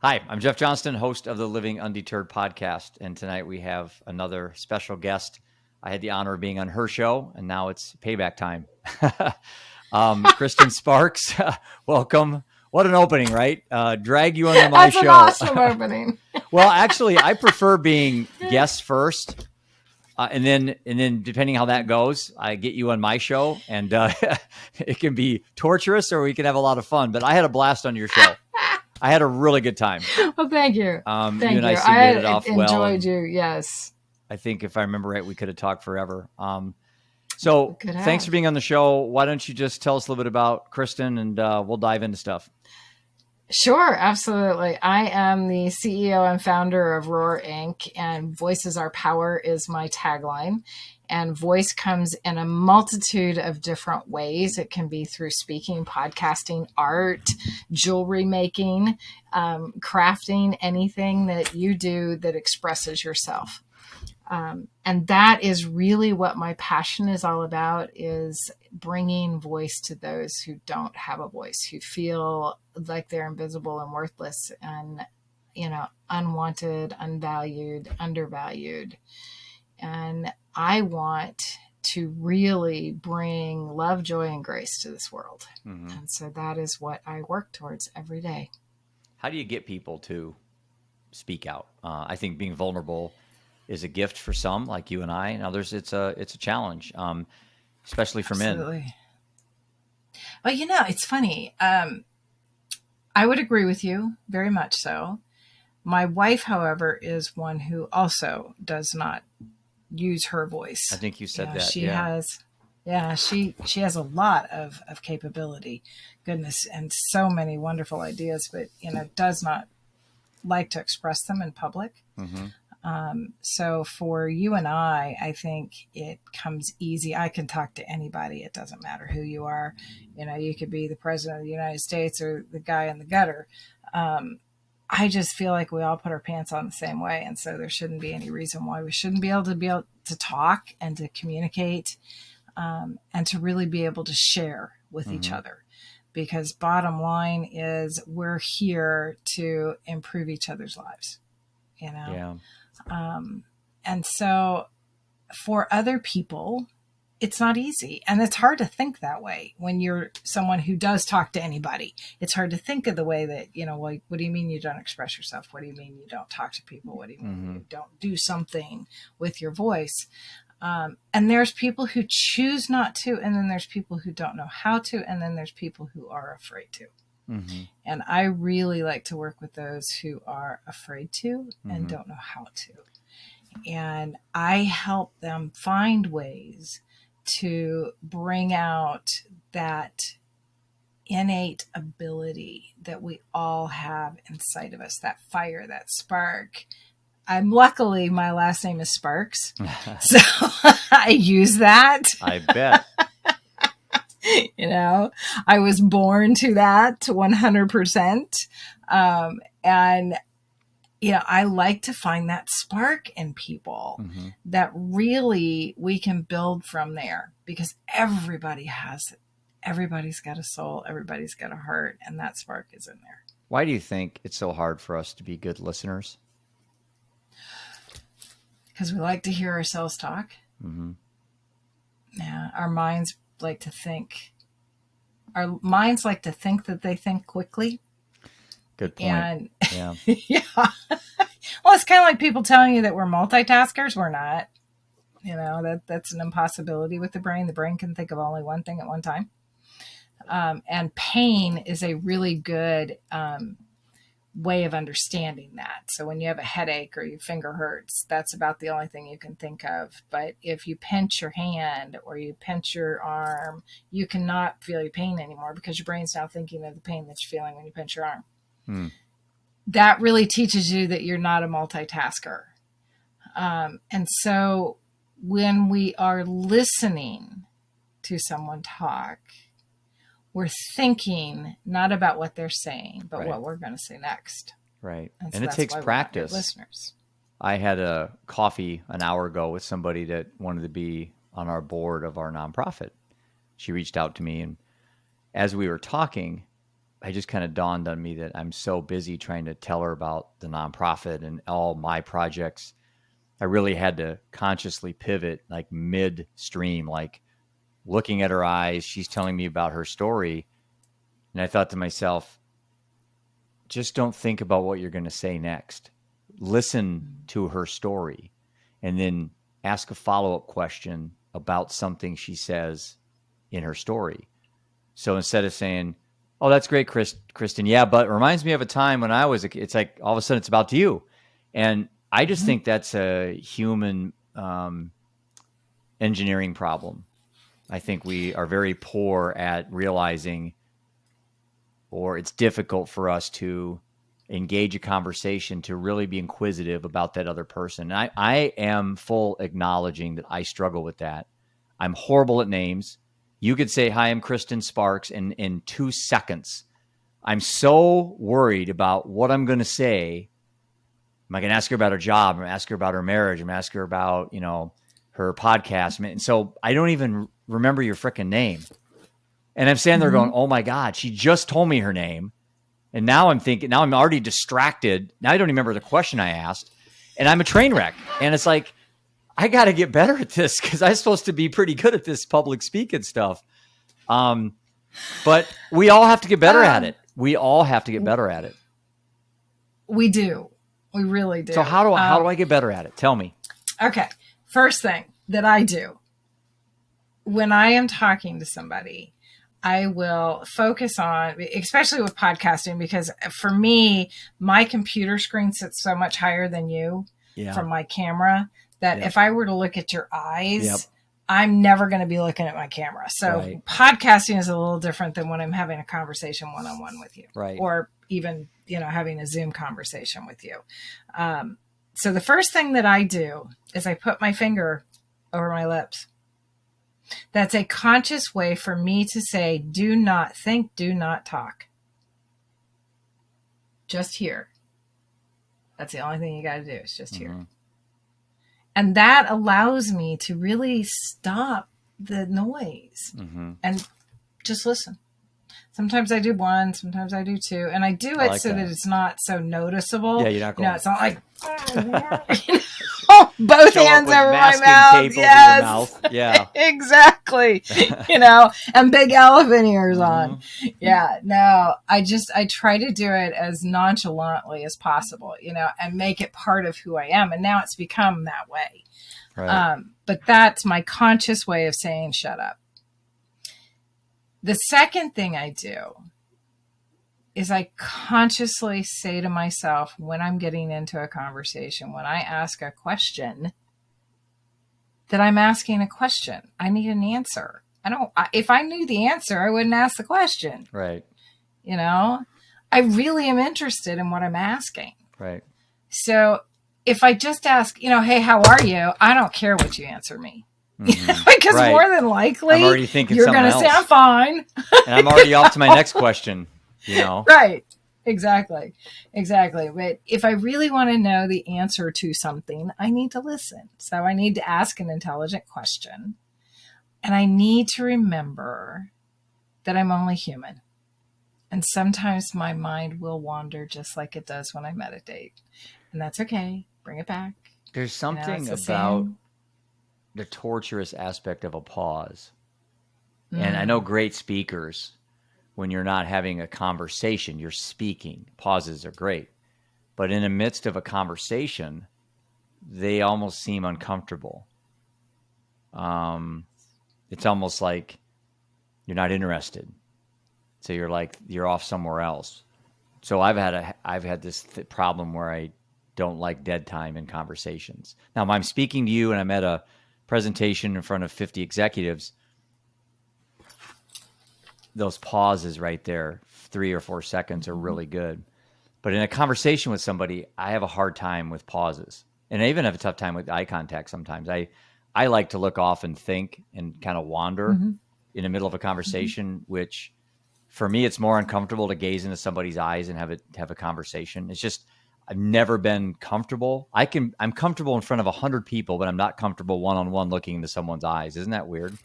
Hi, I'm Jeff Johnston, host of the Living Undeterred podcast. And tonight we have another special guest. I had the honor of being on her show, and now it's payback time. Kristin Sparks, welcome. What an opening, right? Drag you onto my show. That's an awesome opening. Well, actually, I prefer being guest first. And then depending how that goes, I get you on my show, and it can be torturous or we can have a lot of fun. But I had a blast on your show. I had a really good time. Well, thank you. Thank you and I seemed to hit it off well. I enjoyed you, yes. I think if I remember right, we could have talked forever. So thanks for being on the show. Why don't you just tell us a little bit about Kristin, and we'll dive into stuff. Sure, absolutely. I am the CEO and founder of WRAR Inc., and Voice is Our Power is my tagline. And voice comes in a multitude of different ways. It can be through speaking, podcasting, art, jewelry making, crafting, anything that you do that expresses yourself. And that is really what my passion is all about, is bringing voice to those who don't have a voice, who feel like they're invisible and worthless and, unwanted, unvalued, undervalued. And I want to really bring love, joy, and grace to this world. Mm-hmm. And so that is what I work towards every day. How do you get people to speak out? I think being vulnerable is a gift for some, like you and I, and others it's a challenge, especially for Absolutely. Men. Well, it's funny. I would agree with you very much so. My wife, however, is one who also does not use her voice. I think you said that. She has a lot of capability, goodness, and so many wonderful ideas, but does not like to express them in public. Mm-hmm. So for you and I think it comes easy. I can talk to anybody. It doesn't matter who you are. You could be the president of the United States or the guy in the gutter. I just feel like we all put our pants on the same way. And so there shouldn't be any reason why we shouldn't be able to talk and to communicate, and to really be able to share with each other. Because bottom line is we're here to improve each other's lives, Yeah. And so for other people, it's not easy. And it's hard to think that way when you're someone who does talk to anybody. It's hard to think of the way that, like, what do you mean you don't express yourself? What do you mean you don't talk to people? What do you mean you don't do something with your voice? And there's people who choose not to, and then there's people who don't know how to, and then there's people who are afraid to. Mm-hmm. And I really like to work with those who are afraid to and don't know how to. And I help them find ways to bring out that innate ability that we all have inside of us, that fire, that spark. Luckily, my last name is Sparks, so I use that. I bet. I was born to that 100%. And I like to find that spark in people that really we can build from there, because everybody has it. Everybody's got a soul. Everybody's got a heart, and that spark is in there. Why do you think it's so hard for us to be good listeners? Because we like to hear ourselves talk. Mm-hmm. Yeah, our minds like to think. Our minds like to think that they think quickly. Good point. And yeah. Yeah. Well, it's kind of like people telling you that we're multitaskers. We're not. That's an impossibility with the brain. The brain can think of only one thing at one time. And pain is a really good way of understanding that. So when you have a headache or your finger hurts, that's about the only thing you can think of. But if you pinch your hand or you pinch your arm, you cannot feel your pain anymore, because your brain's now thinking of the pain that you're feeling when you pinch your arm. That really teaches you that you're not a multitasker. And so when we are listening to someone talk, we're thinking not about what they're saying, but what we're going to say next. Right. And, so it takes practice. Listeners. I had a coffee an hour ago with somebody that wanted to be on our board of our nonprofit. She reached out to me, and as we were talking, I just kind of dawned on me that I'm so busy trying to tell her about the nonprofit and all my projects. I really had to consciously pivot like midstream, like looking at her eyes. She's telling me about her story. And I thought to myself, just don't think about what you're going to say next. Listen to her story and then ask a follow-up question about something she says in her story. So instead of saying, oh, that's great, Kristin. Yeah, but it reminds me of a time when I was a kid. It's like all of a sudden it's about you. And I just think that's a human engineering problem. I think we are very poor at realizing, or it's difficult for us to engage a conversation, to really be inquisitive about that other person. And I am full acknowledging that I struggle with that. I'm horrible at names. You could say, hi, I'm Kristin Sparks, and in 2 seconds, I'm so worried about what I'm going to say. Am I going to ask her about her job? I'm going to ask her about her marriage. I'm going to ask her about, her podcast. And so I don't even remember your freaking name. And I'm standing there going, oh my God, she just told me her name. And now I'm already distracted. Now I don't remember the question I asked. And I'm a train wreck. And it's like, I got to get better at this because I'm supposed to be pretty good at this public speaking stuff. But we all have to get better at it. We all have to get better at it. We do. We really do. So how do I get better at it? Tell me. Okay. First thing that I do when I am talking to somebody, I will focus on, especially with podcasting, because for me, my computer screen sits so much higher than you from my camera that if I were to look at your eyes, I'm never going to be looking at my camera. So podcasting is a little different than when I'm having a conversation one-on-one with you, or even, having a Zoom conversation with you. So the first thing that I do is I put my finger over my lips. That's a conscious way for me to say, do not think, do not talk. Just here. That's the only thing you got to do is just here. And that allows me to really stop the noise and just listen. Sometimes I do one, sometimes I do two, and I do it like that it's not so noticeable. Yeah, you're not going. It's not like both hands over my mouth. Yes, mouth. Yeah, exactly. And big elephant ears on. Yeah, no, I try to do it as nonchalantly as possible, and make it part of who I am. And now it's become that way. Right. But that's my conscious way of saying shut up. The second thing I do is I consciously say to myself when I'm getting into a conversation, when I ask a question, that I'm asking a question. I need an answer. If I knew the answer, I wouldn't ask the question. Right. I really am interested in what I'm asking. Right. So if I just ask, hey, how are you? I don't care what you answer me. Because more than likely, I'm already thinking you're going to say I'm fine. And I'm already off to my next question, Right. Exactly. But if I really want to know the answer to something, I need to listen. So I need to ask an intelligent question. And I need to remember that I'm only human. And sometimes my mind will wander just like it does when I meditate. And that's okay. Bring it back. There's something about the torturous aspect of a pause. And I know great speakers, when you're not having a conversation, you're speaking. Pauses are great. But in the midst of a conversation, they almost seem uncomfortable. It's almost like you're not interested. So you're off somewhere else. So I've had this problem where I don't like dead time in conversations. Now, if I'm speaking to you and I'm at a presentation in front of 50 executives, those pauses right there, 3 or 4 seconds, are really good. But in a conversation with somebody, I have a hard time with pauses. And I even have a tough time with eye contact sometimes. I like to look off and think and kind of wander in the middle of a conversation, which for me, it's more uncomfortable to gaze into somebody's eyes and have a conversation. It's just, I've never been comfortable. I'm comfortable in front of 100 people, but I'm not comfortable one-on-one looking into someone's eyes. Isn't that weird?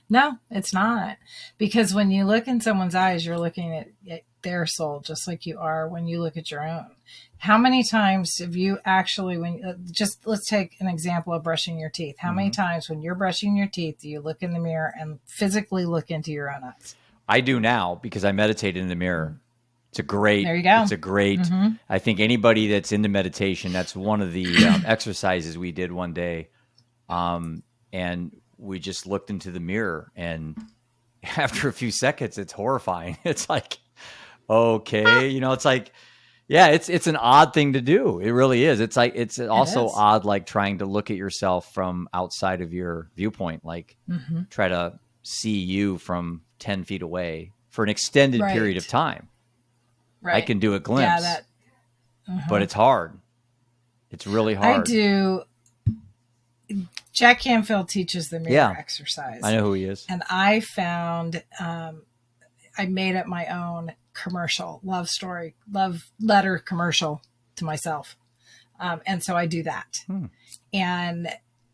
No, it's not. Because when you look in someone's eyes, you're looking at their soul just like you are when you look at your own. How many times have you actually, just let's take an example of brushing your teeth. How many times when you're brushing your teeth do you look in the mirror and physically look into your own eyes? I do now because I meditate in the mirror. It's a great, there you go. It's a great, I think anybody that's into meditation, that's one of the exercises we did one day. And we just looked into the mirror, and after a few seconds, it's horrifying. It's like, okay, it's like, yeah, it's an odd thing to do. It really is. It's like, it's also odd, like trying to look at yourself from outside of your viewpoint, like try to see you from 10 feet away for an extended period of time. Right. I can do a glimpse, but it's hard. It's really hard. I do. Jack Canfield teaches the mirror exercise. I know who he is. And I found, I made up my own commercial, love letter commercial to myself. And so I do that. And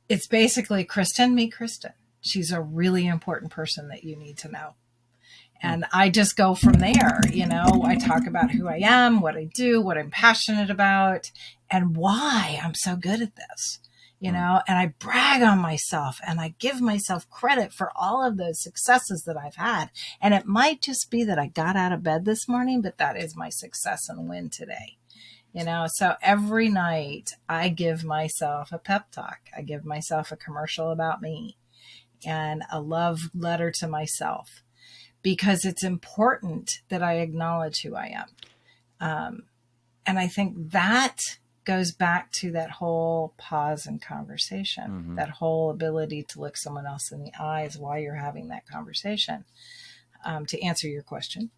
it's basically Kristin, meet Kristin. She's a really important person that you need to know. And I just go from there. I talk about who I am, what I do, what I'm passionate about, and why I'm so good at this. And I brag on myself and I give myself credit for all of those successes that I've had. And it might just be that I got out of bed this morning, but that is my success and win today. So every night I give myself a pep talk. I give myself a commercial about me and a love letter to myself, because it's important that I acknowledge who I am. And I think that goes back to that whole pause in conversation, that whole ability to look someone else in the eyes while you're having that conversation. To answer your question,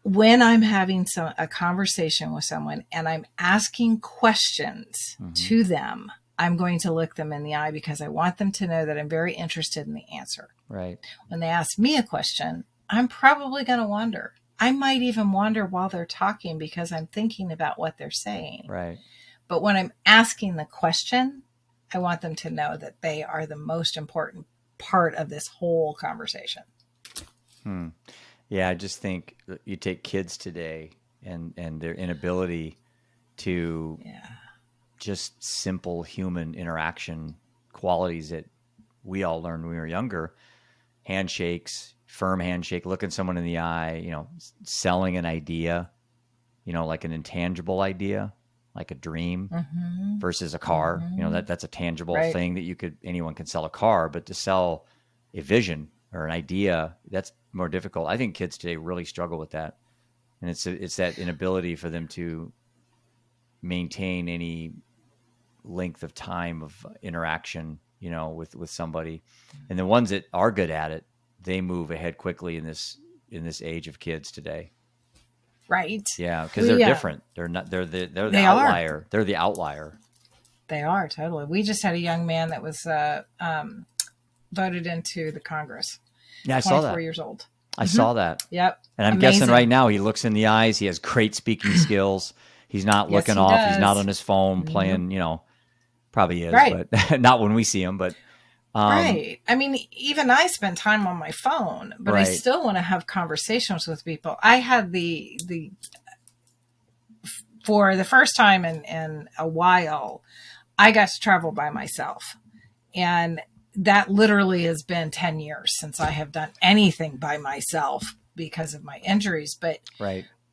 when I'm having a conversation with someone and I'm asking questions to them, I'm going to look them in the eye because I want them to know that I'm very interested in the answer. Right. When they ask me a question, I'm probably going to wonder. I might even wonder while they're talking because I'm thinking about what they're saying. Right. But when I'm asking the question, I want them to know that they are the most important part of this whole conversation. Yeah, I just think you take kids today and their inability to just simple human interaction qualities that we all learned when we were younger. Handshakes, firm handshake, looking someone in the eye, selling an idea, like an intangible idea, like a dream versus a car. That's a tangible thing that anyone can sell a car, but to sell a vision or an idea, that's more difficult. I think kids today really struggle with that. And it's that inability for them to maintain any length of time of interaction, with somebody. And the ones that are good at it, they move ahead quickly in this age of kids today. Right. Yeah, because they're different. They're not. They're the outlier. They're the outlier. They are, totally. We just had a young man that was voted into the Congress. Yeah, I saw that. 24 years old. I saw that. Yep. And I'm guessing right now he looks in the eyes. He has great speaking skills. He's not looking off. Does. He's not on his phone playing. Probably is, but not when we see him. But right. I mean, even I spend time on my phone, but I still want to have conversations with people. I had for the first time in a while, I got to travel by myself. And that literally has been 10 years since I have done anything by myself because of my injuries. But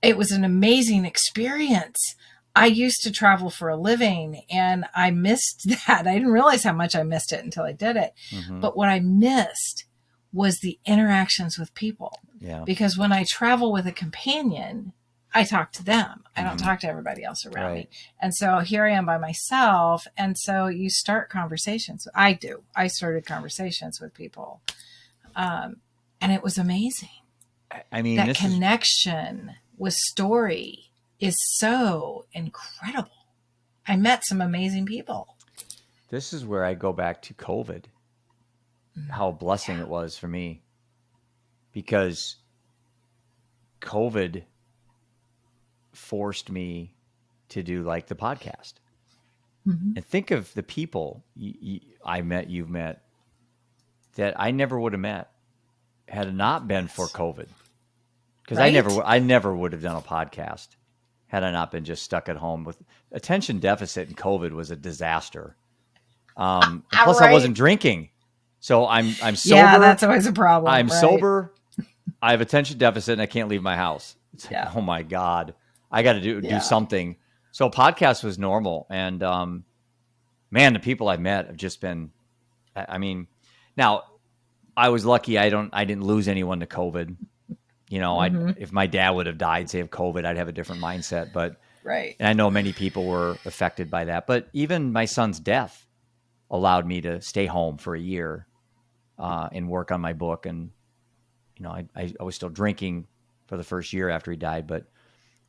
it was an amazing experience. I used to travel for a living and I missed that. I didn't realize how much I missed it until I did it. But what I missed was the interactions with people. Yeah. Because when I travel with a companion, I talk to them. I don't talk to everybody else around me. And so here I am by myself. And so you start conversations. I started conversations with people. And it was amazing. I mean, that connection with story is so incredible. I met some amazing people. This is where I go back to COVID, how a blessing it was for me, because COVID forced me to do like the podcast. And think of the people I met, you've met, that I never would have met had it not been for COVID. Because Right? I never would have done a podcast had I not been just stuck at home. With attention deficit and COVID was a disaster. And plus, I Right. wasn't drinking, so I'm sober. Yeah, that's always a problem. I'm right? sober. I have attention deficit, and I can't leave my house. It's like, Yeah. oh my God, I got to do something. So podcast was normal, and man, the people I've met have just been. I mean, now I was lucky. I didn't lose anyone to COVID. You know, if my dad would have died, say, of COVID, I'd have a different mindset. But Right. and I know many people were affected by that. But even my son's death allowed me to stay home for a year and work on my book. And you know, I was still drinking for the first year after he died. But I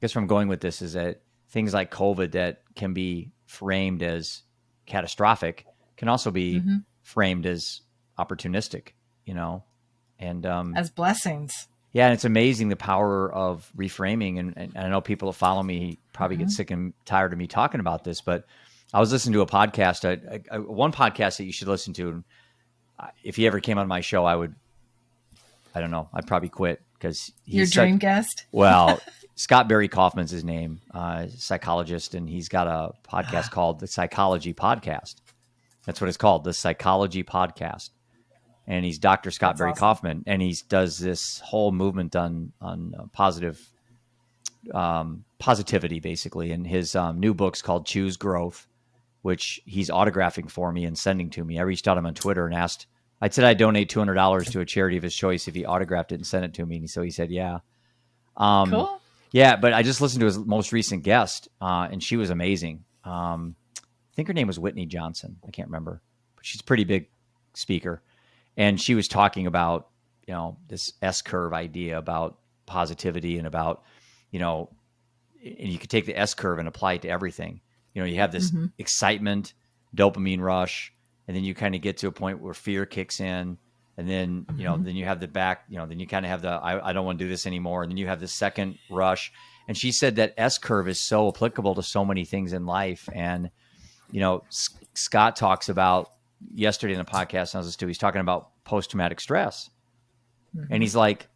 guess where I'm going with this is that things like COVID that can be framed as catastrophic can also be framed as opportunistic. You know, and as blessings. Yeah, and it's amazing the power of reframing. And I know people that follow me probably get sick and tired of me talking about this, but I was listening to a podcast, one podcast that you should listen to. If he ever came on my show, I'd probably quit because he's your dream guest. Well, Scott Barry Kaufman's his name, psychologist, and he's got a podcast called The Psychology Podcast. That's what it's called, The Psychology Podcast. And he's Dr. Scott Barry Kaufman, and he does this whole movement on positivity, basically. And his new book's called Choose Growth, which he's autographing for me and sending to me. I reached out to him on Twitter and asked. I said I'd donate $200 to a charity of his choice if he autographed it and sent it to me. And so he said, "Yeah, cool." Yeah, but I just listened to his most recent guest, and she was amazing. I think her name was Whitney Johnson. I can't remember, but she's a pretty big speaker. And she was talking about, you know, this S-curve idea about positivity and about, you know, and you could take the S-curve and apply it to everything. You know, you have this excitement, dopamine rush, and then you kind of get to a point where fear kicks in. And then, you know, then you have the back, you know, then you kind of have the, I don't want to do this anymore. And then you have the second rush. And she said that S-curve is so applicable to so many things in life. And, you know, Scott talks about, yesterday in the podcast I was listening to, he's talking about post-traumatic stress. And he's like,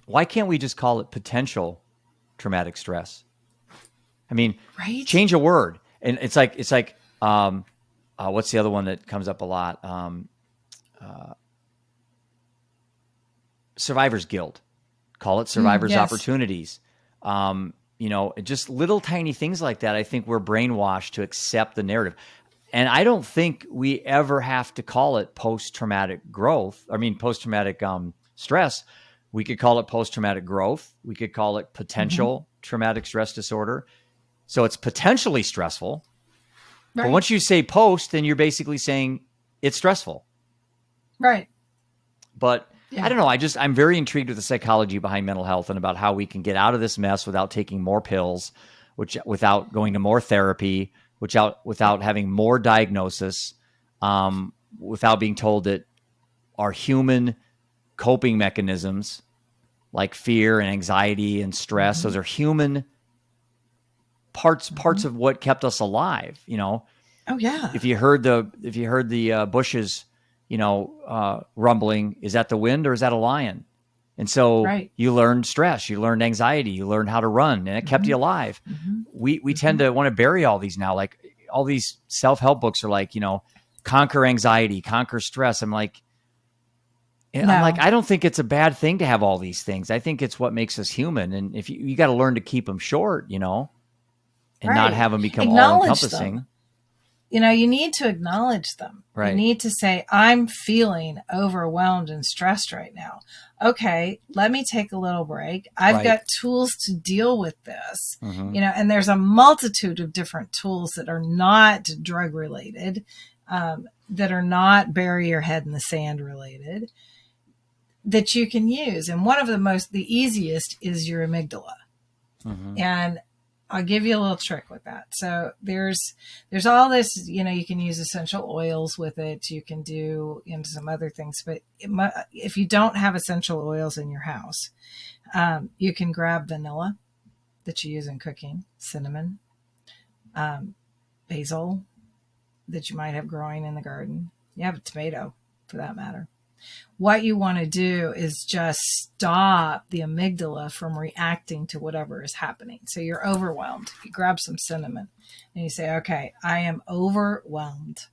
why can't we just call it potential traumatic stress? I mean, change a word. And it's like, what's the other one that comes up a lot? Survivor's guilt. Call it survivor's opportunities. You know, just little tiny things like that. I think we're brainwashed to accept the narrative. And I don't think we ever have to call it post-traumatic growth. I mean, post-traumatic stress. We could call it post-traumatic growth. We could call it potential traumatic stress disorder. So it's potentially stressful. Right. But once you say post, then you're basically saying it's stressful. Right. But I don't know. I'm very intrigued with the psychology behind mental health and about how we can get out of this mess without taking more pills, without going to more therapy, without having more diagnosis, without being told that our human coping mechanisms like fear and anxiety and stress, those are human parts of what kept us alive, you know? Oh yeah. If you heard the bushes, you know, rumbling, is that the wind or is that a lion? And so you learned stress, you learned anxiety, you learned how to run, and it kept you alive. We tend to want to bury all these now. Like all these self-help books are like, you know, conquer anxiety, conquer stress. I'm like, I don't think it's a bad thing to have all these things. I think it's what makes us human. And if you got to learn to keep them short, you know, and not have them become all encompassing. You know, you need to acknowledge them. Right. You need to say, I'm feeling overwhelmed and stressed right now. Okay, let me take a little break. I've got tools to deal with this. You know, and there's a multitude of different tools that are not drug related, that are not bury your head in the sand related, that you can use. And one of the easiest is your amygdala. And I'll give you a little trick with that. So there's all this, you know, you can use essential oils with it. You can do some other things, but if you don't have essential oils in your house, you can grab vanilla that you use in cooking, cinnamon, basil that you might have growing in the garden. You have a tomato. for that matter. What you want to do is just stop the amygdala from reacting to whatever is happening. So you're overwhelmed. You grab some cinnamon and you say, okay, I am overwhelmed.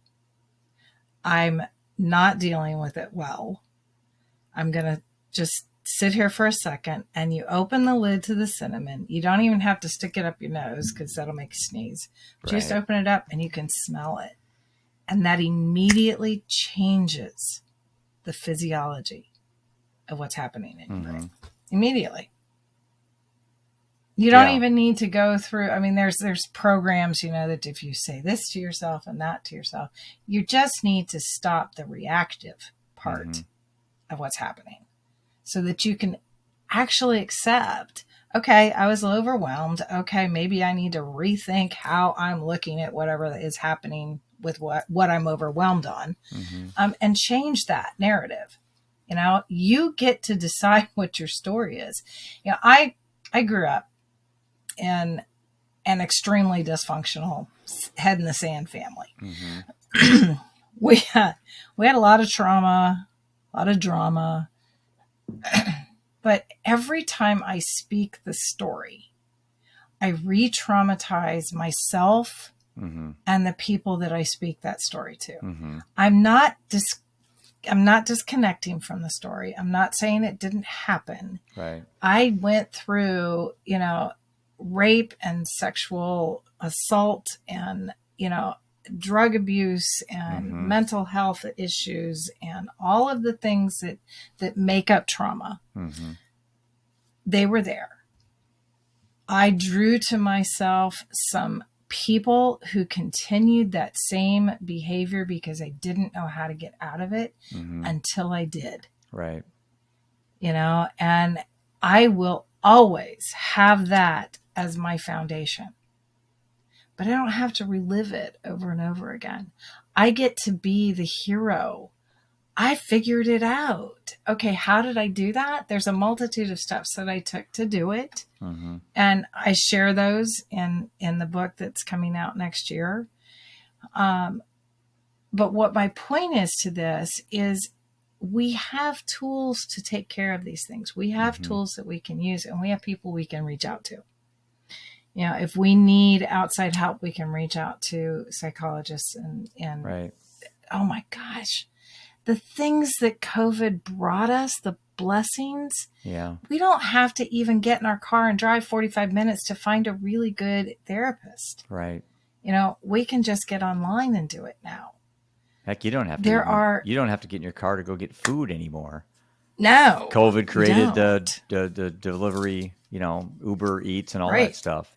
I'm not dealing with it well. I'm going to just sit here for a second, and you open the lid to the cinnamon. You don't even have to stick it up your nose because that'll make you sneeze. Right. Just open it up and you can smell it. And that immediately changes the physiology of what's happening in your brain. Immediately. You don't even need to go through, I mean, there's programs, that if you say this to yourself and that to yourself, you just need to stop the reactive part of what's happening so that you can actually accept, okay, I was overwhelmed. Okay, maybe I need to rethink how I'm looking at whatever is happening with what I'm overwhelmed on, and change that narrative. You get to decide what your story is. I grew up in an extremely dysfunctional head in the sand family. We had a lot of trauma, a lot of drama, but every time I speak the story, I re-traumatize myself and the people that I speak that story to. I'm not disconnecting from the story. I'm not saying it didn't happen. Right. I went through, rape and sexual assault and, drug abuse and mental health issues and all of the things that make up trauma. They were there. I drew to myself some people who continued that same behavior because I didn't know how to get out of it until I did. Right. And I will always have that as my foundation. But I don't have to relive it over and over again. I get to be the hero. I figured it out. Okay, how did I do that? There's a multitude of steps that I took to do it. And I share those in the book that's coming out next year. But what my point is to this is we have tools to take care of these things. We have tools that we can use, and we have people we can reach out to. If we need outside help, we can reach out to psychologists and right. Oh my gosh, the things that COVID brought us, the blessings. Yeah. We don't have to even get in our car and drive 45 minutes to find a really good therapist. Right. We can just get online and do it now. Heck, you don't have to. You don't have to get in your car to go get food anymore. No. COVID created the delivery, Uber Eats and all that stuff.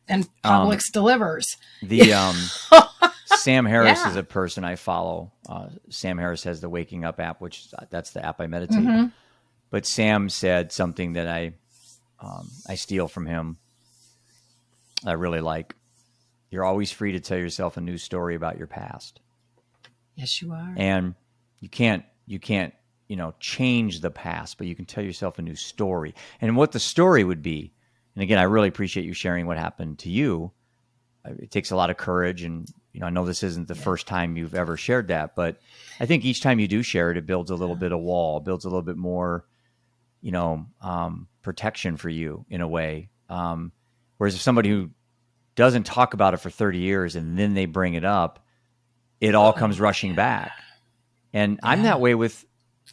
And Publix delivers. Sam Harris is a person I follow. Sam Harris has the Waking Up app, that's the app I meditate. But Sam said something that I steal from him. I really like. You're always free to tell yourself a new story about your past. Yes, you are. And you can't, change the past, but you can tell yourself a new story. And what the story would be, and again, I really appreciate you sharing what happened to you. It takes a lot of courage, and I know this isn't the first time you've ever shared that, but I think each time you do share it, it builds a little bit of wall, builds a little bit more, protection for you in a way. Whereas if somebody who doesn't talk about it for 30 years and then they bring it up, it all comes rushing back. And I'm that way with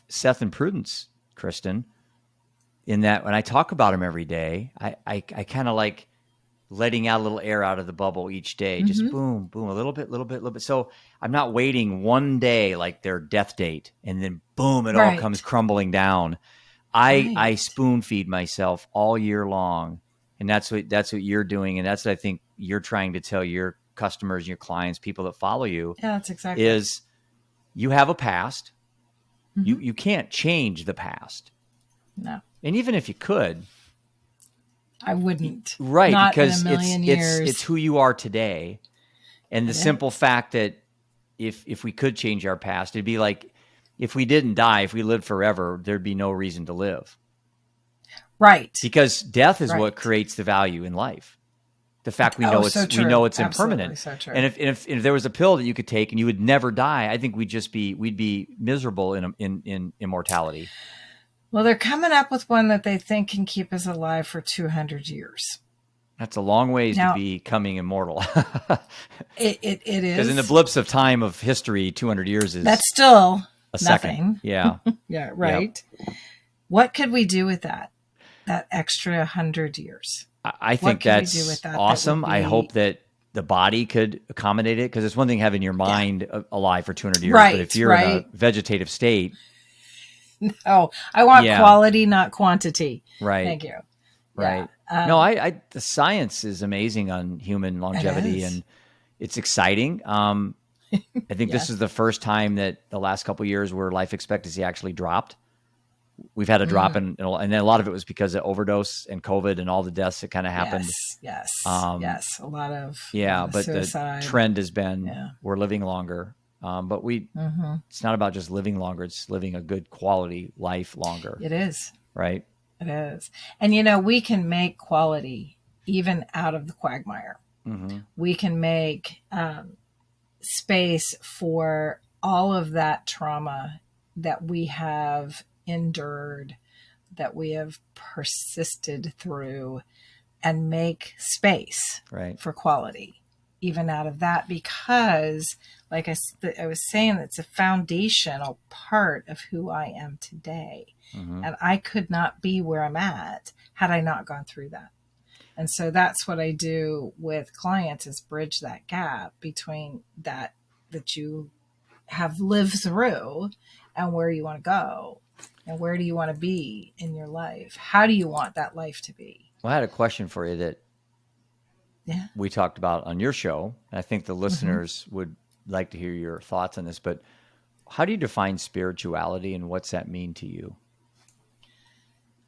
Seth and Prudence, Kristin, in that when I talk about them every day, I kind of like letting out a little air out of the bubble each day, just boom, boom, a little bit. So I'm not waiting one day like their death date and then boom, it all comes crumbling down. I spoon feed myself all year long. And that's what you're doing. And that's what I think you're trying to tell your customers, your clients, people that follow you. Yeah, that's exactly. Is you have a past. You can't change the past. No. And even if you could, I wouldn't. Right, Not because in a million years. It's who you are today. And the simple fact that if we could change our past, it'd be like if we didn't die, if we lived forever, there'd be no reason to live. Right. Because death is what creates the value in life. The fact we Oh, know so we true. know it's Absolutely impermanent. so true. And if there was a pill that you could take and you would never die, I think we'd be miserable in immortality. Well, they're coming up with one that they think can keep us alive for 200 years. That's a long ways to Now, becoming immortal. it Because in the is. blips of time of history, 200 years is That's still a nothing. second. Yeah. Yeah, right. Yep. What could we do with that extra 100 years? I think that's awesome. I hope that the body could accommodate it, because it's one thing having your mind alive for 200 years, but if you're in a vegetative state. No, I want quality, not quantity. Right. Thank you. Right. No, the science is amazing on human longevity, and it's exciting. I think this is the first time that the last couple of years where life expectancy actually dropped. We've had a drop and then a lot of it was because of overdose and COVID and all the deaths that kind of happened. Yes. A lot of but suicide. The trend has been we're living longer. But it's not about just living longer. It's living a good quality life longer. It is. Right. It is. And, we can make quality even out of the quagmire. Mm-hmm. We can make space for all of that trauma that we have endured, that we have persisted through, and make space for quality even out of that, because like I was saying, it's a foundational part of who I am today. Mm-hmm. And I could not be where I'm at had I not gone through that. And so that's what I do with clients, is bridge that gap between that you have lived through and where you want to go. And where do you want to be in your life? How do you want that life to be? Well, I had a question for you that we talked about on your show. I think the listeners would like to hear your thoughts on this, but how do you define spirituality, and what's that mean to you?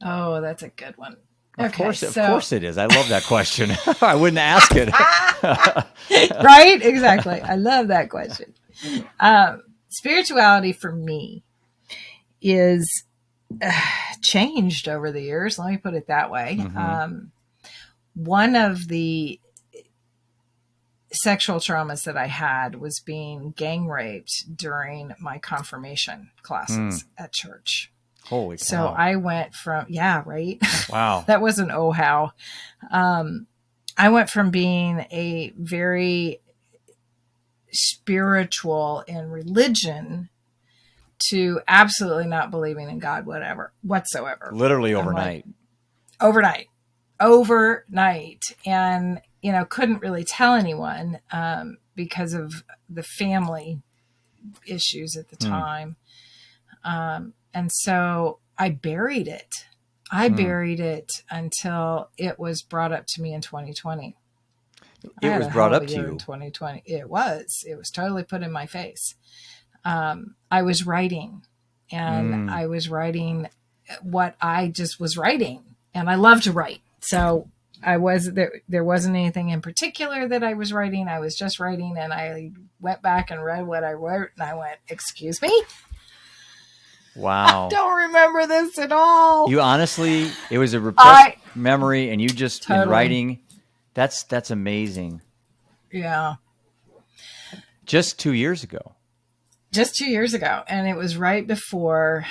Oh, that's a good one. Of course it is. I love that question. I wouldn't ask it. Right? Exactly. I love that question. Spirituality for me is changed over the years. Let me put it that way. Mm-hmm. One of the sexual traumas that I had was being gang raped during my confirmation classes at church. Holy cow. So I went from, right? Wow. That wasn't how. I went from being a very spiritual in religion to absolutely not believing in God, whatsoever. Literally overnight. Overnight. And, couldn't really tell anyone because of the family issues at the time. And so I buried it. I buried it until it was brought up to me in 2020. It was brought up to you in 2020. It was totally put in my face. I was writing, and I was writing what I just was writing, and I love to write. So there wasn't anything in particular that I was writing. I was just writing, and I went back and read what I wrote, and I went, "Excuse me? Wow. I don't remember this at all." You honestly, it was a repressed memory, and you just in writing. That's amazing. Yeah. Just 2 years ago. And it was right before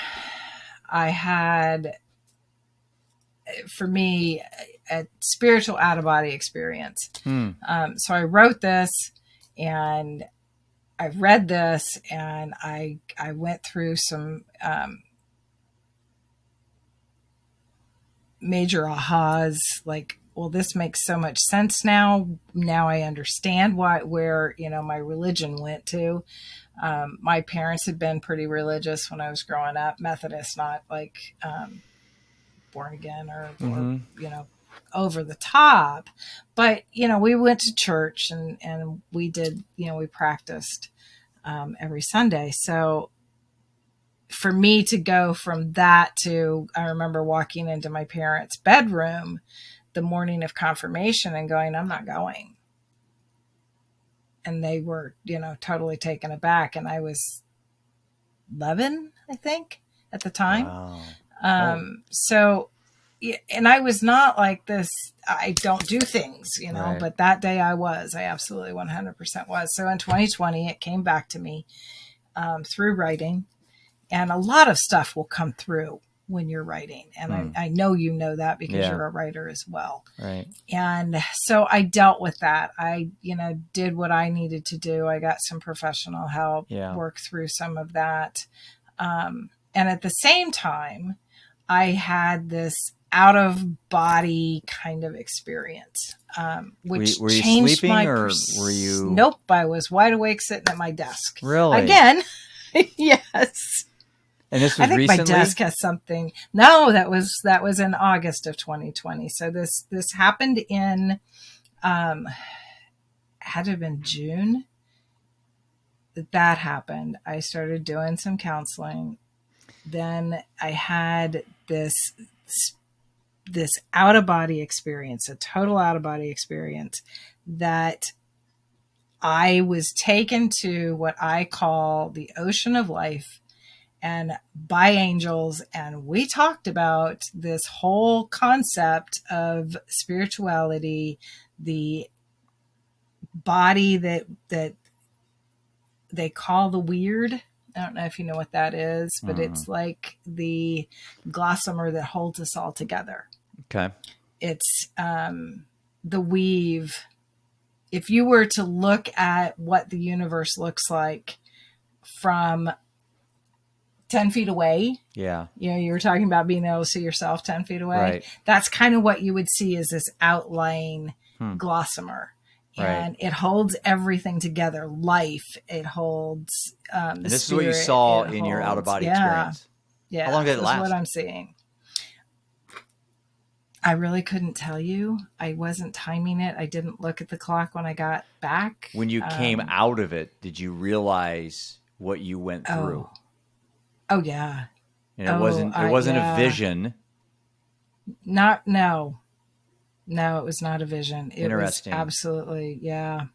I had, for me, a spiritual out-of-body experience. So I wrote this, and I read this, and I went through some major ahas, like, well, this makes so much sense now. Now I understand where my religion went to. My parents had been pretty religious when I was growing up, Methodist, not like born again or over the top. But, we went to church and we did, we practiced every Sunday. So for me to go from that to, I remember walking into my parents' bedroom the morning of confirmation and going, "I'm not going." And they were, totally taken aback. And I was 11, I think, at the time. Wow. So and I was not like this. I don't do things, Right. but that day I absolutely 100% was. So in 2020, it came back to me through writing, and a lot of stuff will come through when you're writing. And I know you know that because you're a writer as well. Right. And so I dealt with that. I, did what I needed to do. I got some professional help, work through some of that. And at the same time, I had this out of body kind of experience, which were you changed sleeping my or were you? Nope, I was wide awake sitting at my desk. Really? Again, yes. And this was I think recently? my desk has something. No, that was in August of 2020. So this happened in had to have been June. That happened. I started doing some counseling. Then I had this out of body experience, a total out of body experience, that I was taken to what I call the ocean of life and by angels. And we talked about this whole concept of spirituality, the body that they call the weird. I don't know if you know what that is, but it's like the gossamer that holds us all together. Okay. It's the weave. If you were to look at what the universe looks like from 10 feet away, you were talking about being able to see yourself 10 feet away. Right. That's kind of what you would see is this outlying gossamer. And it holds everything together. Life, it holds and the this spirit, is what you saw in your out-of-body experience. Yeah. How long did it last? That's what I'm seeing. I really couldn't tell you. I wasn't timing it. I didn't look at the clock when I got back. When you came out of it, did you realize what you went through? Oh yeah. And it wasn't a vision. No, it was not a vision. It Interesting. Was absolutely, yeah.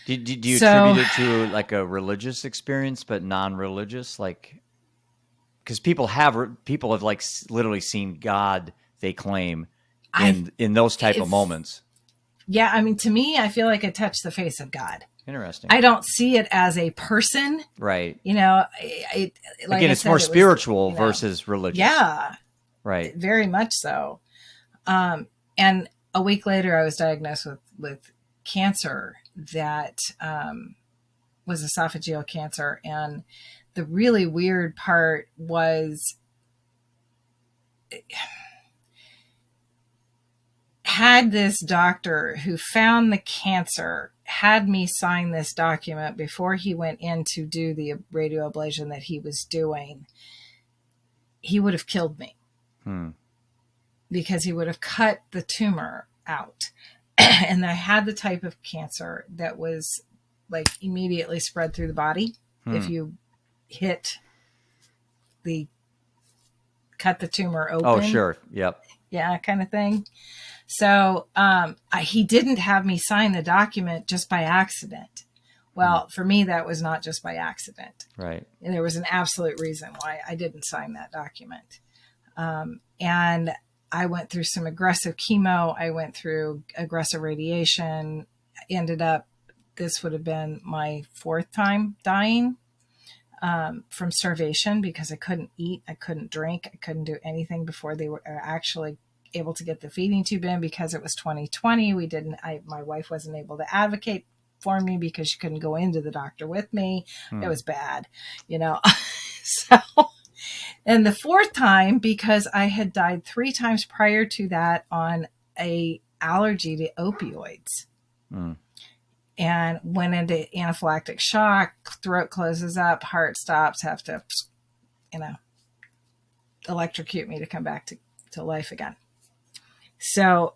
Do you attribute it to like a religious experience, but non-religious? Like, because people have like literally seen God, they claim, in those type of moments. Yeah, I mean, to me, I feel like it touched the face of God. Interesting. I don't see it as a person. Right. Like again, it's more spiritual versus religious. Yeah. Right. Very much so. And a week later, I was diagnosed with cancer that was esophageal cancer. And the really weird part was, had this doctor who found the cancer had me sign this document before he went in to do the radio ablation that he was doing, he would have killed me. Because he would have cut the tumor out. And I had the type of cancer that was like immediately spread through the body. If you cut the tumor open. Oh, sure. Yep. Yeah, kind of thing. So he didn't have me sign the document just by accident. Well, for me, that was not just by accident. Right. And there was an absolute reason why I didn't sign that document. And I went through some aggressive chemo. I went through aggressive radiation. Ended up, this would have been my 4th time dying from starvation because I couldn't eat. I couldn't drink. I couldn't do anything before they were actually able to get the feeding tube in because it was 2020. My wife wasn't able to advocate for me because she couldn't go into the doctor with me. It was bad, So, and the 4th time, because I had died 3 times prior to that on a allergy to opioids and went into anaphylactic shock, throat closes up, heart stops, have to, electrocute me to come back to life again. So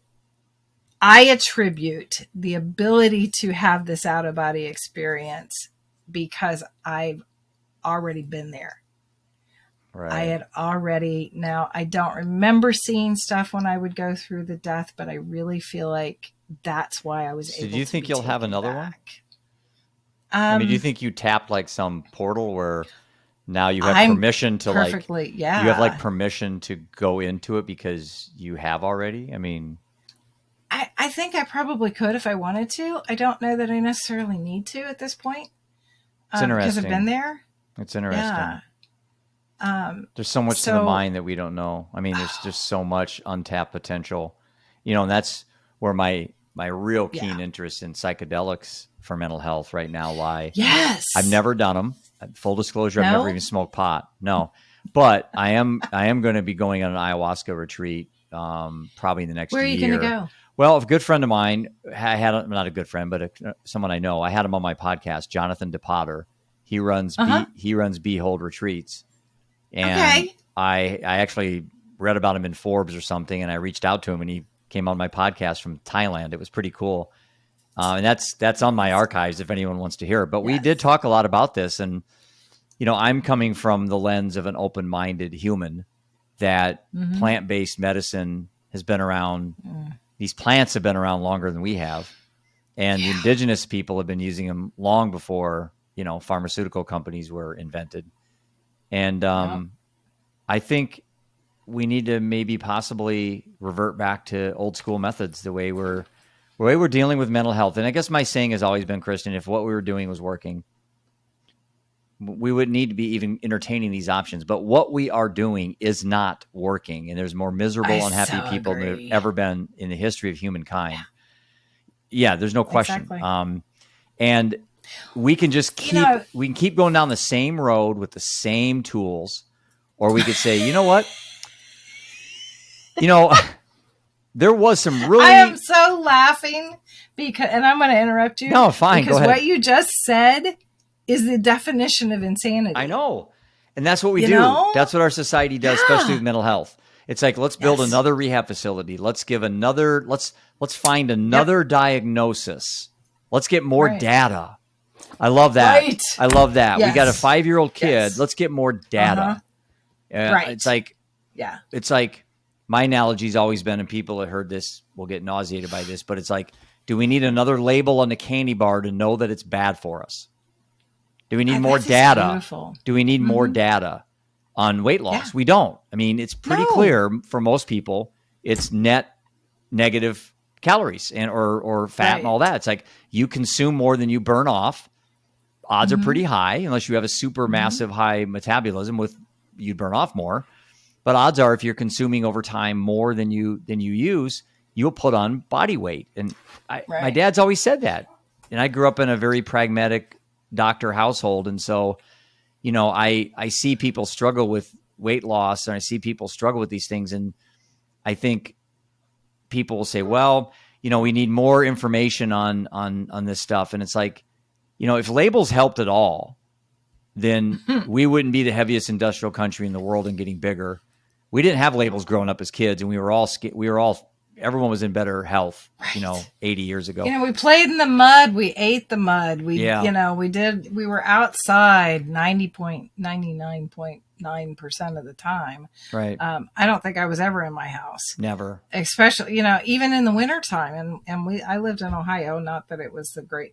I attribute the ability to have this out-of-body experience because I've already been there. Right. I had already, now I don't remember seeing stuff when I would go through the death, but I really feel like that's why I was able to. Do you think you'll have another back. one? Do you think you tapped like some portal where now you have I'm permission to perfectly, you have like permission to go into it because you have already. I mean, I think I probably could if I wanted to. I don't know that I necessarily need to at this point. it's interesting. Because I've been there. It's interesting. Yeah. There's so much to the mind that we don't know. I mean, there's just so much untapped potential, and that's where my real keen interest in psychedelics for mental health right now lie. Yes. I've never done them. Full disclosure, I've never even smoked pot. No, but I am going to be going on an ayahuasca retreat probably in the next year. Where are you going to go? Well, a good friend of mine, not a good friend, but someone I know, I had him on my podcast, Jonathan DePotter. He runs Behold retreats. And I actually read about him in Forbes or something, and I reached out to him, and he came on my podcast from Thailand. It was pretty cool. And that's on my archives if anyone wants to hear it. But we did talk a lot about this. And, I'm coming from the lens of an open-minded human that plant-based medicine has been around. These plants have been around longer than we have. And the indigenous people have been using them long before, pharmaceutical companies were invented. And I think we need to maybe possibly revert back to old school methods, the way we're dealing with mental health. And I guess my saying has always been, Kristin, if what we were doing was working, we wouldn't need to be even entertaining these options. But what we are doing is not working. And there's more miserable, unhappy people than there have ever been in the history of humankind. Yeah, there's no question. Exactly. And we can just keep going down the same road with the same tools, or we could say, you know what? There was some really. I am so laughing and I'm going to interrupt you. No, fine. Because go ahead. What you just said is the definition of insanity. I know, and that's what we do. That's what our society does, especially with mental health. It's like, let's build another rehab facility. Let's give another. Let's find another diagnosis. Let's get more data. I love that. Right. I love that. Yes. We got a 5-year-old kid. Yes. Let's get more data. Right. It's like, it's like my analogy's always been, and people that heard this will get nauseated by this, but it's like, do we need another label on the candy bar to know that it's bad for us? Do we need more data? Beautiful. Do we need more data on weight loss? Yeah. We don't. I mean, it's pretty clear for most people, it's net negative calories or fat and all that. It's like you consume more than you burn off. Odds are pretty high, unless you have a super massive high metabolism you'd burn off more. But odds are, if you're consuming over time more than you use, you'll put on body weight. And my dad's always said that. And I grew up in a very pragmatic doctor household. And so, I see people struggle with weight loss, and I see people struggle with these things. And I think people will say, well, we need more information on this stuff. And it's like, if labels helped at all, then we wouldn't be the heaviest industrial country in the world and getting bigger. We didn't have labels growing up as kids, and everyone was in better health, 80 years ago. We played in the mud. We ate the mud. We were outside 99.9% of the time. Right. I don't think I was ever in my house. Never. Especially, even in the wintertime. And I lived in Ohio, not that it was the great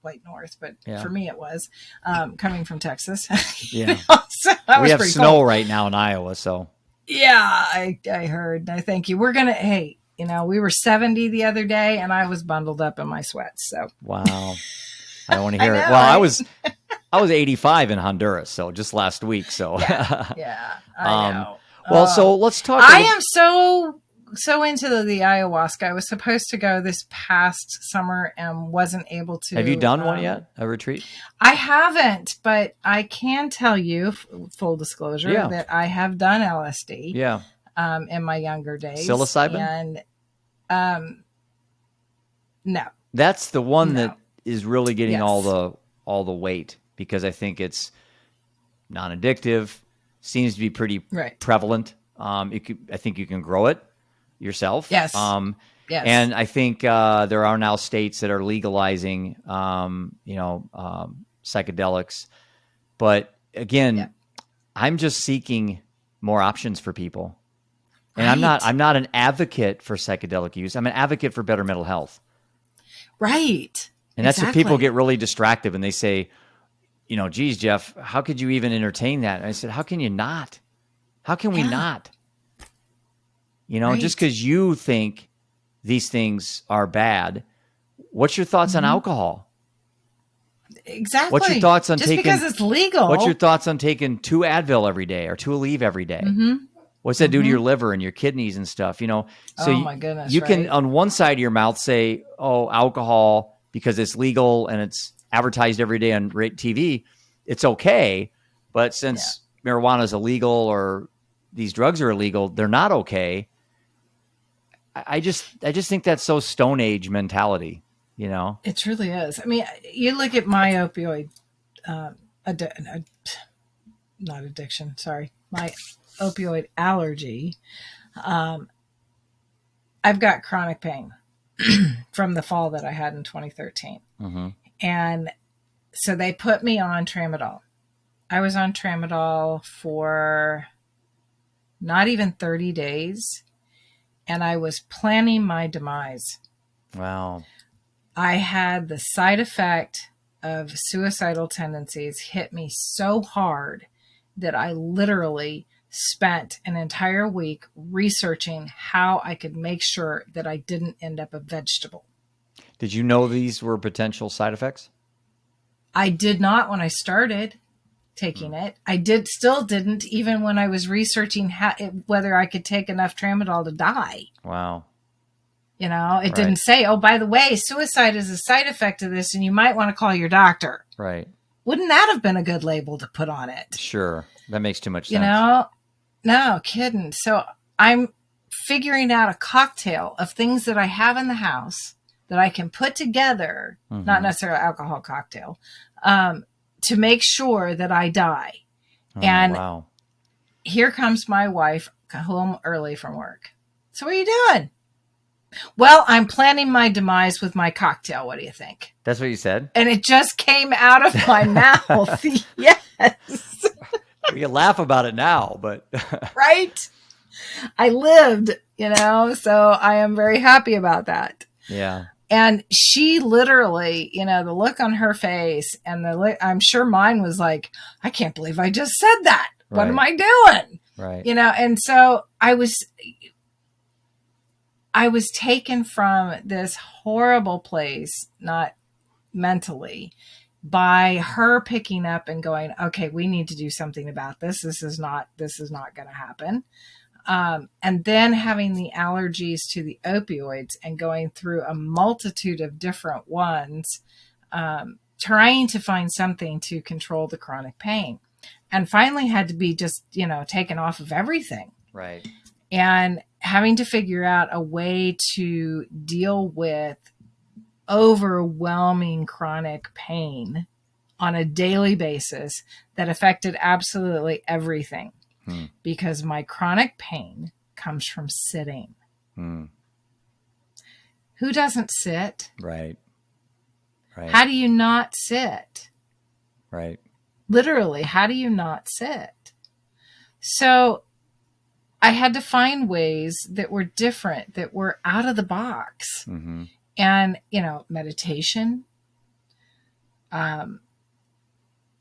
White North, but for me it was, coming from Texas. Yeah. So we have snow cold right now in Iowa, so. Yeah, I heard. I thank you. We're going to, we were 70 the other day, and I was bundled up in my sweats. So. Wow. I don't want to hear it. Well, right? I was 85 in Honduras, so just last week. So. Yeah, I know. Well, so let's talk. I am so into the ayahuasca. I was supposed to go this past summer and wasn't able to. Have you done one yet? A retreat? I haven't, but I can tell you, full disclosure, that I have done LSD. Yeah. In my younger days. Psilocybin? And no. That's the one that is really getting all the weight, because I think it's non-addictive, seems to be pretty prevalent. I think you can grow it yourself. Yes. Yes. And I think there are now states that are legalizing, psychedelics. But again, I'm just seeking more options for people. And I'm not an advocate for psychedelic use. I'm an advocate for better mental health. Right. And that's what people get really distracted when they say, geez, Jeff, how could you even entertain that? And I said, how can you not? How can we not? Right. Just because you think these things are bad, what's your thoughts on alcohol? Exactly. What's your thoughts on just because it's legal? What's your thoughts on taking 2 Advil every day or 2 Aleve every day? What's that do to your liver and your kidneys and stuff? So oh my goodness, you can on one side of your mouth say, "Oh, alcohol because it's legal and it's advertised every day on TV, it's okay." But since marijuana is illegal or these drugs are illegal, they're not okay. I just think that's so Stone Age mentality. It truly is. I mean, you look at my opioid, not addiction. Sorry, my opioid allergy. I've got chronic pain from the fall that I had in 2013. And so they put me on tramadol. I was on tramadol for not even 30 days, and I was planning my demise. Wow. I had the side effect of suicidal tendencies hit me so hard that I literally spent an entire week researching how I could make sure that I didn't end up a vegetable. Did you know these were potential side effects? I did not when I started taking it. I still didn't even when I was researching whether I could take enough tramadol to die. Wow. It didn't say, oh, by the way, suicide is a side effect of this and you might want to call your doctor. Right. Wouldn't that have been a good label to put on it? Sure. That makes too much sense. No kidding. So I'm figuring out a cocktail of things that I have in the house that I can put together, not necessarily an alcohol cocktail, to make sure that I die. Oh, and wow. Here comes my wife home early from work. So what are you doing? Well, I'm planning my demise with my cocktail. What do you think? That's what you said? And it just came out of my mouth. Yes. We can laugh about it now, but... Right? I lived, so I am very happy about that. Yeah. And she literally, the look on her face and I'm sure mine was like, I can't believe I just said that. Right. What am I doing? Right. And so I was taken from this horrible place, not mentally, by her picking up and going, okay, we need to do something about this. This is not going to happen. And then having the allergies to the opioids and going through a multitude of different ones, trying to find something to control the chronic pain, and finally had to be just, taken off of everything. Right. And having to figure out a way to deal with overwhelming chronic pain on a daily basis that affected absolutely everything. Because my chronic pain comes from sitting. Who doesn't sit? Right. How do you not sit? Right. Literally, how do you not sit? So I had to find ways that were different, that were out of the box. And, meditation,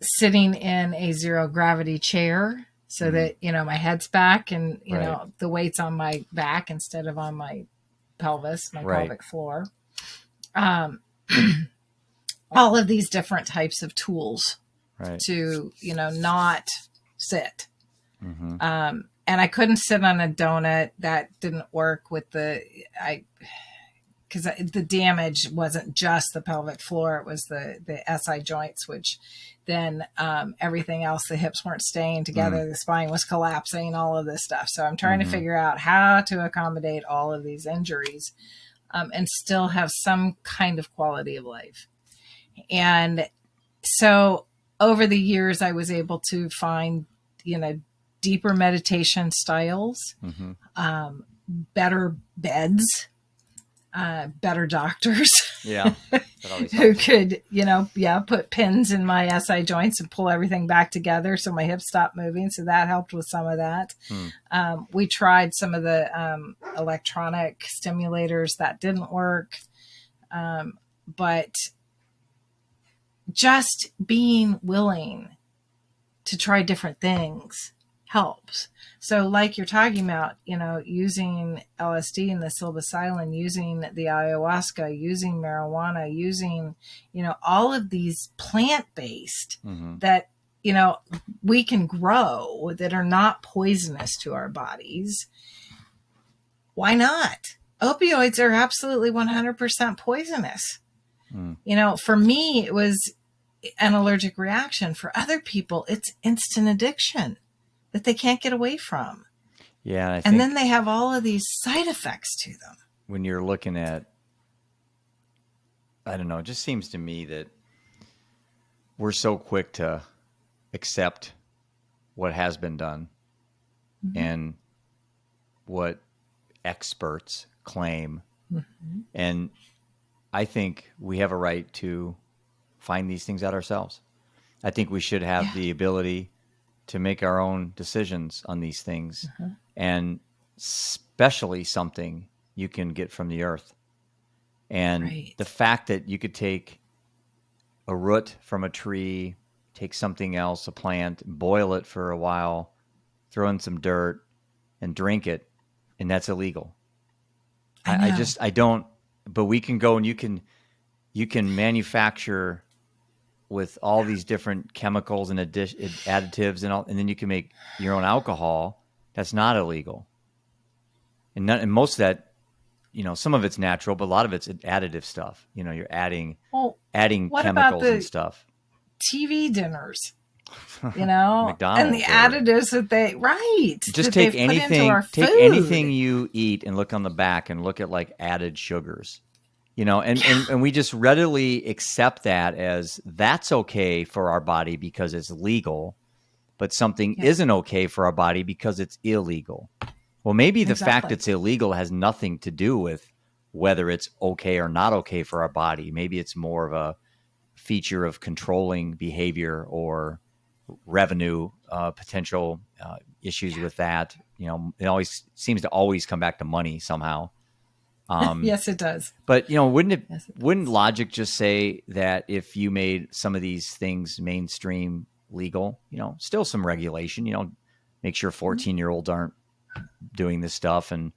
sitting in a zero gravity chair so that, my head's back and, the weight's on my back instead of on my pelvis, my pelvic floor. All of these different types of tools to, not sit. And I couldn't sit on a donut. That didn't work with because the damage wasn't just the pelvic floor. It was the SI joints, which then everything else, the hips weren't staying together. The spine was collapsing, all of this stuff. So I'm trying to figure out how to accommodate all of these injuries and still have some kind of quality of life. And so over the years, I was able to find, deeper meditation styles, better beds, better doctors who could, put pins in my SI joints and pull everything back together so my hips stopped moving. So that helped with some of that. We tried some of the electronic stimulators that didn't work. But just being willing to try different things helps. So like you're talking about, using LSD and the psilocybin, using the ayahuasca, using marijuana, using, all of these plant-based that, we can grow that are not poisonous to our bodies. Why not? Opioids are absolutely 100% poisonous. For me, it was an allergic reaction. For other people, it's instant addiction that they can't get away from. Yeah. And then they have all of these side effects to them. When you're looking at, I don't know, it just seems to me that we're so quick to accept what has been done and what experts claim. And I think we have a right to find these things out ourselves. I think we should have the ability to make our own decisions on these things, and especially something you can get from the earth. And the fact that you could take a root from a tree, take something else, a plant, boil it for a while, throw in some dirt and drink it, and that's illegal. I don't, but we can go and you can manufacture with all these different chemicals and additives and then you can make your own alcohol. That's not illegal. And most of that, some of it's natural, but a lot of it's additive stuff. You're adding chemicals and stuff. TV dinners, McDonald's and the additives that they just take anything you eat and look on the back and look at like added sugars. And we just readily accept that as that's okay for our body because it's legal, but something isn't okay for our body because it's illegal. Well, maybe the fact it's illegal has nothing to do with whether it's okay or not okay for our body. Maybe it's more of a feature of controlling behavior or revenue potential issues with that. It always seems to always come back to money somehow. Yes, it does. But wouldn't logic just say that if you made some of these things mainstream legal, still some regulation, make sure 14-year-olds aren't doing this stuff and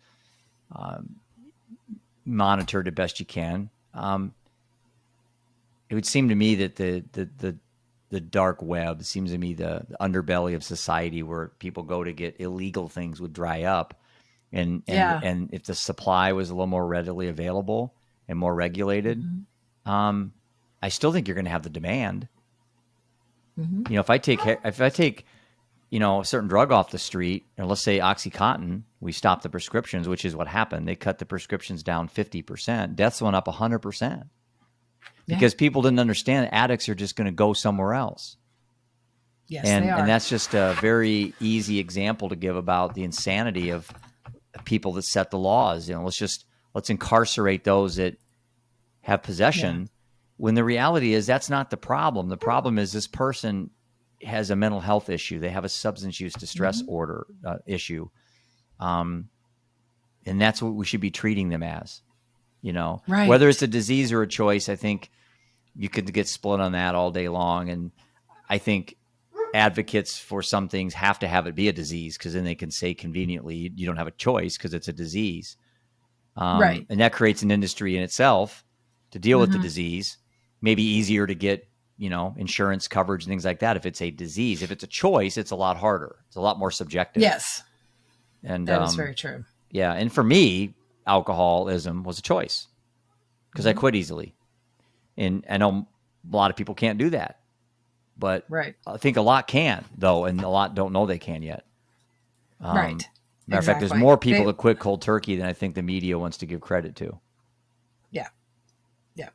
monitor the best you can. It would seem to me that the dark web seems to me the underbelly of society where people go to get illegal things would dry up. And if the supply was a little more readily available and more regulated, I still think you're going to have the demand. If I take a certain drug off the street, and let's say OxyContin, we stop the prescriptions, which is what happened. They cut the prescriptions down 50%. Deaths went up 100% because people didn't understand that addicts are just going to go somewhere else. Yes, they are. And that's just a very easy example to give about the insanity of people that set the laws. Let's incarcerate those that have possession when the reality is that's not the problem. The problem is this person has a mental health issue. They have a substance use distress order issue. And that's what we should be treating them as, whether it's a disease or a choice. I think you could get split on that all day long. And I think advocates for some things have to have it be a disease because then they can say conveniently you don't have a choice because it's a disease. And that creates an industry in itself to deal with the disease. Maybe easier to get, insurance coverage and things like that if it's a disease. If it's a choice, it's a lot harder. It's a lot more subjective. Yes. And that is very true. Yeah. And for me, alcoholism was a choice because I quit easily. And I know a lot of people can't do that. But I think a lot can, though, and a lot don't know they can yet. Matter of fact, there's more people that quit cold turkey than I think the media wants to give credit to. Yeah. Yeah.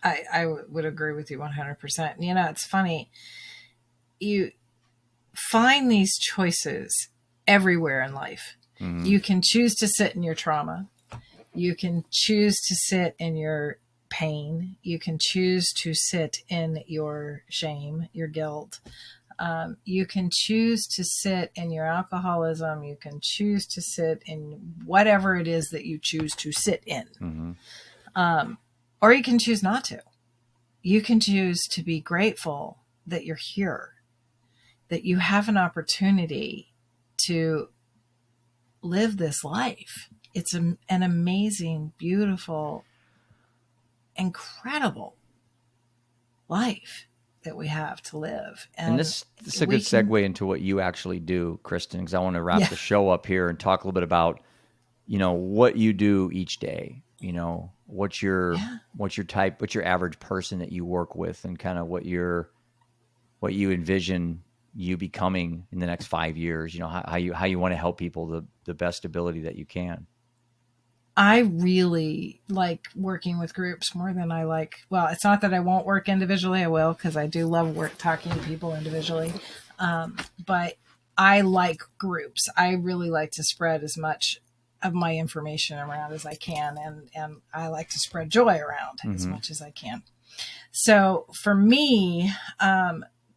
I would agree with you 100%. It's funny. You find these choices everywhere in life. You can choose to sit in your trauma. You can choose to sit in your pain. You can choose to sit in your shame, your guilt. You can choose to sit in your alcoholism. You can choose to sit in whatever it is that you choose to sit in. Or you can choose not to. you can choose to be grateful that you're here, that you have an opportunity to live this life. It's an amazing, beautiful, incredible life that we have to live. And this is a good segue into what you actually do, Kristin, because I want to wrap the show up here and talk a little bit about, what you do each day. What's your average person that you work with, and kind of what you envision you becoming in the next 5 years. How you want to help people the best ability that you can. I really like working with groups more than I like. Well, it's not that I won't work individually. I will, because I do love talking to people individually. But I like groups. I really like to spread as much of my information around as I can. And I like to spread joy around as much as I can. So for me,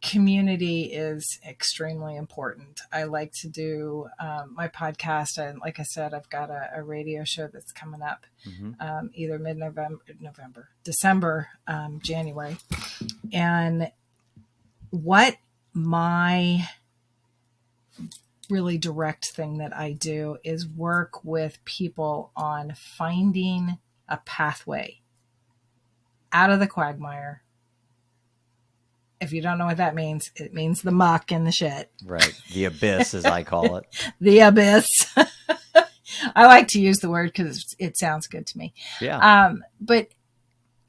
community is extremely important. I like to do my podcast. And like I said, I've got a radio show that's coming up either December, January. And what my really direct thing that I do is work with people on finding a pathway out of the quagmire. If you don't know what that means, it means the muck and the shit. Right. The abyss, as I call it. The abyss. I like to use the word because it sounds good to me. Yeah. But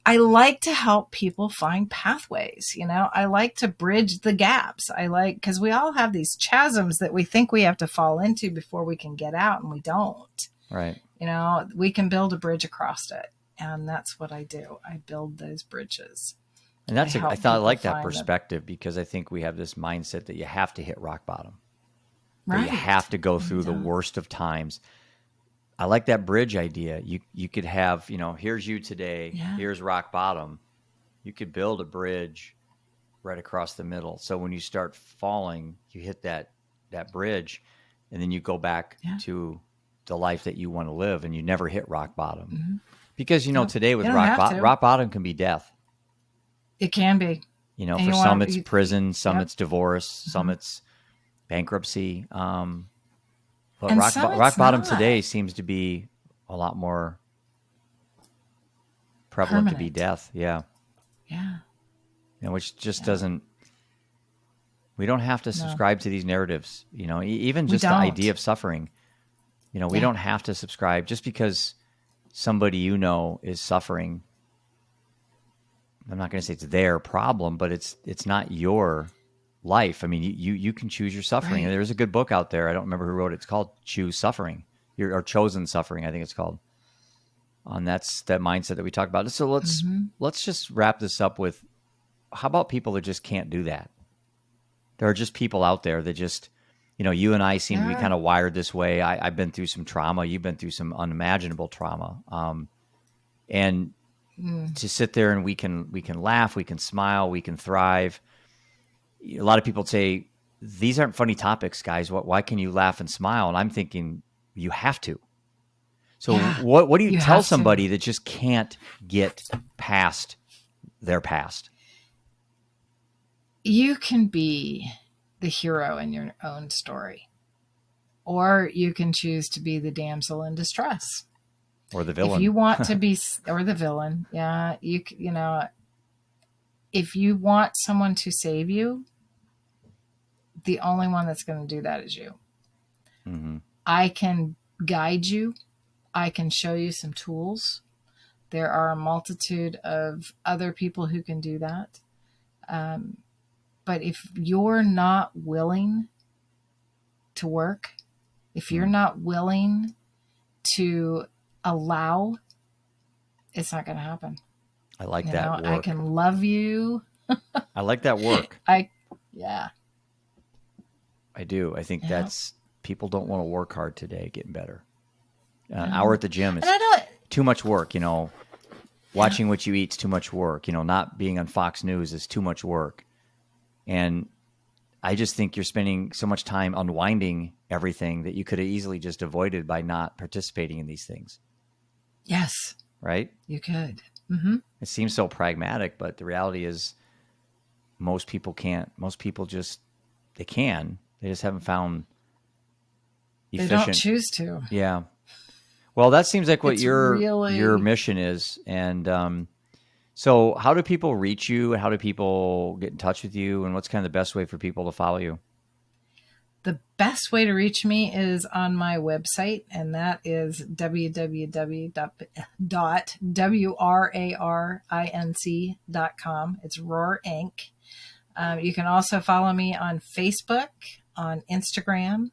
I like to help people find pathways. I like to bridge the gaps. Because we all have these chasms that we think we have to fall into before we can get out, and we don't. Right. We can build a bridge across it. And that's what I do. I build those bridges. And I like that perspective, because I think we have this mindset that you have to hit rock bottom. Right. That you have to go through the worst of times. I like that bridge idea. You could have, here's you today, here's rock bottom. You could build a bridge right across the middle. So when you start falling, you hit that bridge, and then you go back to the life that you want to live, and you never hit rock bottom. Mm-hmm. Because, today with rock bottom can be death. It can be. For some it's prison, some it's divorce, some it's bankruptcy. But rock bottom today seems to be a lot more prevalent to be death. Yeah. Yeah. Which just doesn't. We don't have to subscribe to these narratives. Even just the idea of suffering. We don't have to subscribe just because somebody is suffering. I'm not going to say it's their problem, but it's not your life. I mean, you can choose your suffering. Right. And there's a good book out there. I don't remember who wrote it. It's called Choose Suffering, or Chosen Suffering, I think it's called. And that's that mindset that we talked about. So let's just wrap this up with, how about people that just can't do that? There are just people out there that just, you and I seem to be kind of wired this way. I've been through some trauma. You've been through some unimaginable trauma. And to sit there and we can laugh, we can smile, we can thrive. A lot of people say, these aren't funny topics, guys. Why can you laugh and smile? And I'm thinking, you have to. So what do you tell somebody that just can't get past their past? You can be the hero in your own story, or you can choose to be the damsel in distress. Or the villain. If you want to be, or the villain, if you want someone to save you, the only one that's going to do that is you. Mm-hmm. I can guide you. I can show you some tools. There are a multitude of other people who can do that. But if you're not willing to work, if you're not willing to allow, it's not going to happen. I like that work. I can love you. I like that work. I do. I think that's, people don't want to work hard today, getting better. An hour at the gym is too much work. Watching what you eat is too much work. Not being on Fox News is too much work. And I just think you're spending so much time unwinding everything that you could have easily just avoided by not participating in these things. Yes. Right? You could. Mm-hmm. It seems so pragmatic, but the reality is most people can't. Most people just, they can. They just haven't found efficient. They don't choose to. Yeah. Well, that seems like what It's your really... mission is. And so how do people reach you? How do people get in touch with you? And what's kind of the best way for people to follow you? The best way to reach me is on my website, and that is www.wrarinc.com. It's RAR Inc. You can also follow me on Facebook, on Instagram.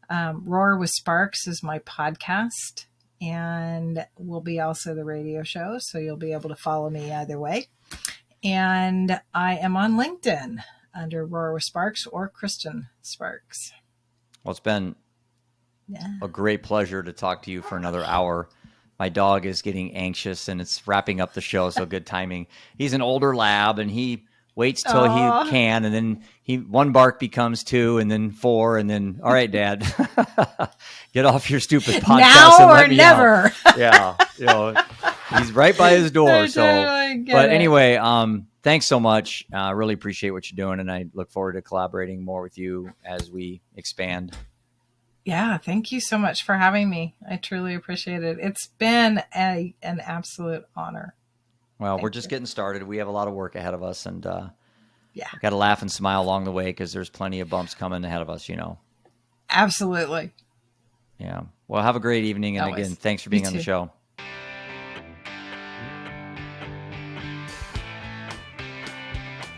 Roar with Sparks is my podcast, and will be also the radio show, so you'll be able to follow me either way. And I am on LinkedIn under Roar with Sparks or Kristin Sparks. Well, it's been a great pleasure to talk to you for another hour. My dog is getting anxious, and it's wrapping up the show, so good timing. He's an older lab, and he waits till he can, and then one bark becomes 2, and then 4, and then, all right, Dad, get off your stupid podcast now and or let me never. Out. Yeah, he's right by his door. Anyway, thanks so much. I really appreciate what you're doing, and I look forward to collaborating more with you as we expand. Yeah, thank you so much for having me. I truly appreciate it. It's been an absolute honor. Well, we're just getting started. We have a lot of work ahead of us, and got to laugh and smile along the way because there's plenty of bumps coming ahead of us, Absolutely. Yeah. Well, have a great evening, and again, thanks for being on the show.